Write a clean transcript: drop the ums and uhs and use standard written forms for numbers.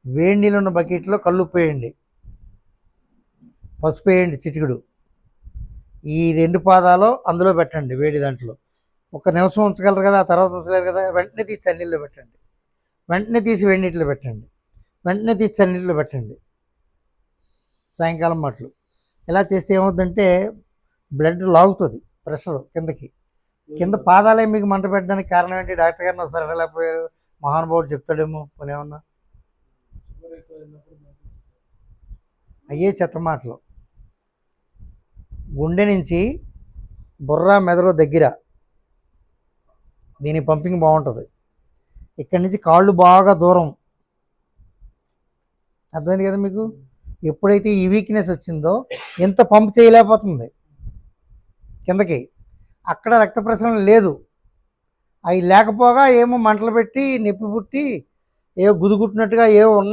వేడి నీళ్ళు ఉన్న బకెట్లో కల్లుప్పు వేయండి, పసుపు వేయండి చిటికెడు. ఈ 2 పాదాలు అందులో పెట్టండి వేడి దాంట్లో. ఒక నిమిషం ఉంచగలరు కదా, ఆ తర్వాత ఉంచలేరు కదా, వెంటనే తీసి చన్నీళ్ళలో పెట్టండి. వెంటనే తీసి వేడి నీటిలో పెట్టండి. వెంటనే తీసి చన్నీళ్ళలో పెట్టండి. సాయంకాలం మాటలు ఇలా చేస్తే ఏమవుతుందంటే బ్లడ్ లాగుతుంది, ప్రెషర్ కిందకి. కింద పాదాలే మీకు మంట పెట్టడానికి కారణం ఏంటి? డాక్టర్ గారిని ఒకసారి వెళ్ళకపోయారు, మహానుభావుడు చెప్తాడేమో పోనీ ఏమన్నా. అయ్యే చెత్త మాటలు. గుండె నుంచి బుర్ర మెదడు దగ్గర దీని పంపింగ్ బాగుంటుంది. ఇక్కడి నుంచి కాళ్ళు బాగా దూరం. అర్థమైంది కదా మీకు? ఎప్పుడైతే ఈ వీక్నెస్ వచ్చిందో ఎంత పంప్ చేయలేకపోతుంది కిందకి, అక్కడ రక్త ప్రసరణ లేదు. అవి లేకపోగా ఏమో మంటలు పెట్టి నొప్పి పుట్టి ఏవో గుదుగుట్టినట్టుగా ఏవో ఉన్నాయి.